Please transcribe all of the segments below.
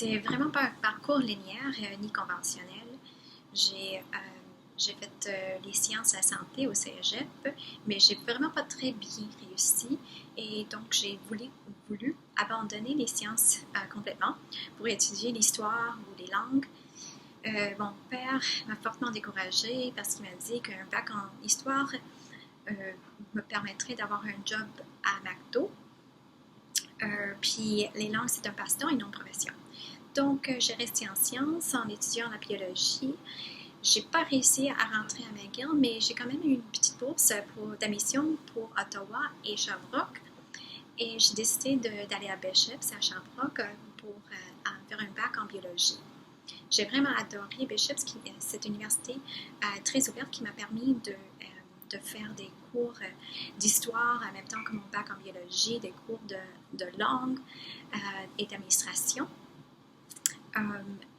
C'est vraiment pas un parcours linéaire ni conventionnel. J'ai j'ai fait les sciences de la santé au cégep, mais j'ai vraiment pas très bien réussi et donc j'ai voulu abandonner les sciences complètement pour étudier l'histoire ou les langues. Mon père m'a fortement découragée parce qu'il m'a dit qu'un bac en histoire euh, me permettrait d'avoir un job à McDo. Puis les langues, c'est un passe-temps et non une profession. Donc, j'ai resté en sciences en étudiant la biologie. J'ai pas réussi à rentrer à McGill, mais j'ai quand même eu une petite bourse d'admission pour Ottawa et Sherbrooke. Et j'ai décidé d'aller à Bishops, à Sherbrooke, pour faire un bac en biologie. J'ai vraiment adoré Bishops, cette université très ouverte qui m'a permis de faire des cours d'histoire en même temps que mon bac en biologie, des cours de langue et d'administration.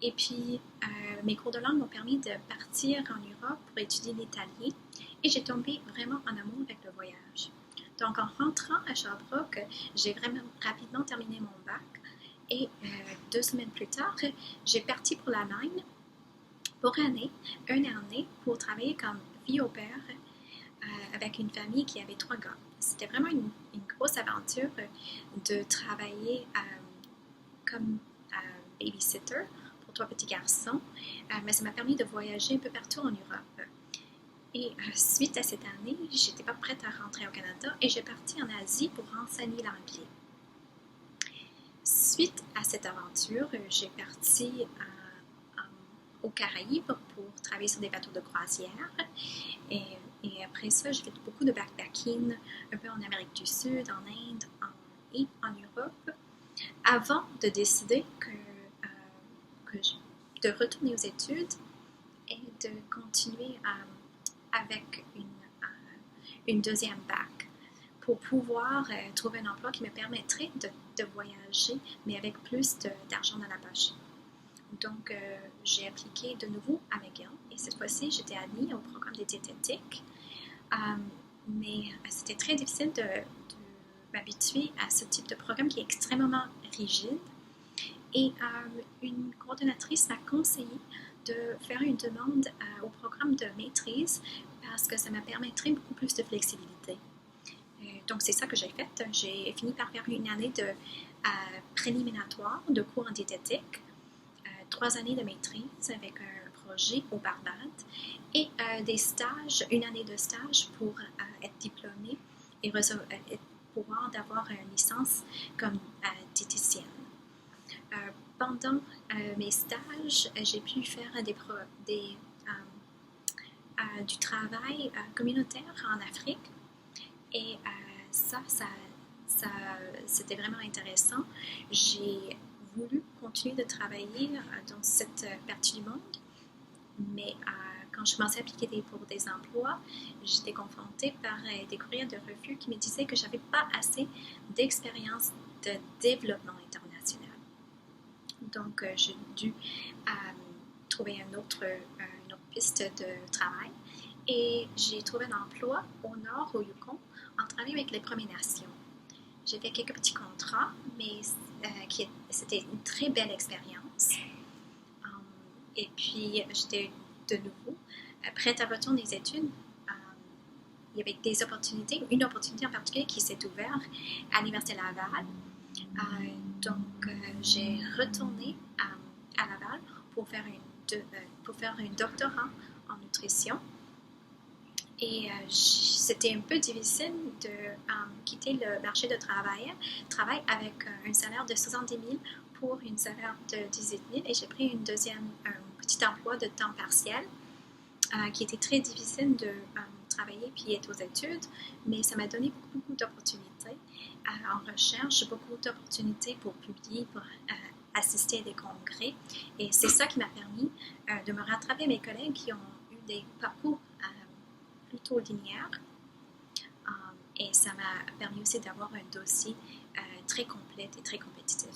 Et puis, mes cours de langue m'ont permis de partir en Europe pour étudier l'italien et j'ai tombé vraiment en amour avec le voyage. Donc, en rentrant à Sherbrooke, j'ai vraiment rapidement terminé mon bac et 2 semaines plus tard, j'ai parti pour l'Allemagne pour une année pour travailler comme fille au père avec une famille qui avait 3 gars. C'était vraiment une grosse aventure de travailler comme babysitter pour 3 petits garçons, mais ça m'a permis de voyager un peu partout en Europe. Et suite à cette année, j'étais pas prête à rentrer au Canada et j'ai parti en Asie pour enseigner l'anglais. Suite à cette aventure, j'ai parti aux Caraïbes pour travailler sur des bateaux de croisière. Et après ça, j'ai fait beaucoup de backpacking, un peu en Amérique du Sud, en Inde et en Europe, avant de décider de retourner aux études et de continuer avec une deuxième bac pour pouvoir trouver un emploi qui me permettrait de voyager, mais avec plus d'argent dans la poche. Donc, j'ai appliqué de nouveau à McGill et cette fois-ci, j'étais admise au programme de diététique. Mais c'était très difficile de m'habituer à ce type de programme qui est extrêmement rigide. Et une coordonnatrice m'a conseillé de faire une demande au programme de maîtrise parce que ça me permettrait beaucoup plus de flexibilité. Donc, c'est ça que j'ai fait. J'ai fini par faire une année de préliminatoire de cours en diététique, 3 années de maîtrise avec un projet au Barbade et des stages, une année de stage pour être diplômée et pouvoir avoir une licence comme diététicienne. Pendant mes stages, j'ai pu faire du travail communautaire en Afrique et c'était vraiment intéressant. J'ai voulu continuer de travailler dans cette partie du monde, mais quand je commençais à appliquer pour des emplois, j'étais confrontée par des courriers de refus qui me disaient que je n'avais pas assez d'expérience de développement international. Donc, j'ai dû trouver une autre piste de travail et j'ai trouvé un emploi au nord, au Yukon, en travaillant avec les Premières Nations. J'ai fait quelques petits contrats, mais c'était une très belle expérience. Et puis, j'étais de nouveau prête à retourner aux études. Il y avait une opportunité en particulier qui s'est ouverte à l'Université Laval. Donc, j'ai retourné à Laval pour faire un doctorat en nutrition. Et c'était un peu difficile de quitter le marché de travail avec un salaire de 70 000 pour un salaire de 18 000. Et j'ai pris un petit emploi de temps partiel qui était très difficile de travailler puis être aux études, mais ça m'a donné beaucoup d'opportunités en recherche, beaucoup d'opportunités pour publier, pour assister à des congrès. Et c'est ça qui m'a permis de me rattraper à mes collègues qui ont eu des parcours plutôt linéaires. Et ça m'a permis aussi d'avoir un dossier très complet et très compétitif.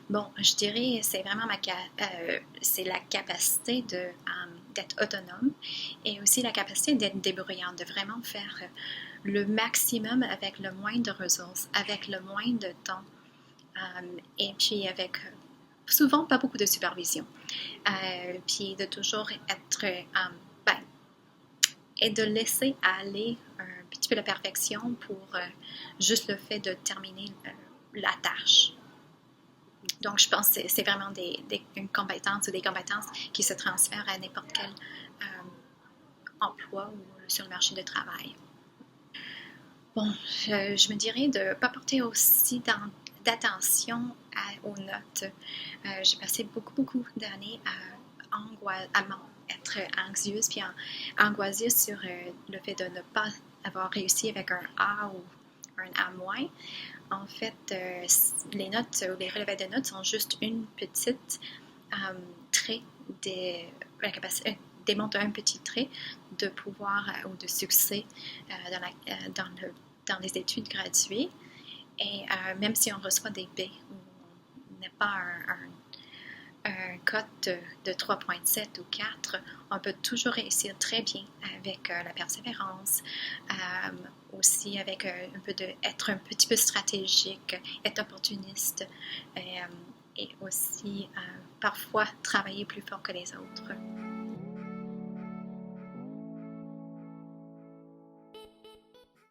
Bon, je dirais c'est vraiment c'est la capacité d'être autonome et aussi la capacité d'être débrouillante, de vraiment faire le maximum avec le moins de ressources, avec le moins de temps. Et puis avec souvent pas beaucoup de supervision. Puis de toujours être, ben, et de laisser aller un petit peu la perfection pour juste le fait de terminer la tâche. Donc, je pense que c'est vraiment une compétence ou des compétences qui se transfèrent à n'importe quel emploi ou sur le marché du travail. Bon, je me dirais de ne pas porter aussi d'attention aux notes. J'ai passé beaucoup d'années à être anxieuse puis angoissée sur le fait de ne pas avoir réussi avec un A ou un A-. En fait, les notes ou les relevés de notes sont juste une petite trait démontre un petit trait de pouvoir ou de succès dans les études graduées. Et même si on reçoit des B ou on n'a pas un code de 3,7 ou 4, on peut toujours réussir très bien avec la persévérance, aussi avec un peu être un petit peu stratégique, être opportuniste et aussi parfois travailler plus fort que les autres.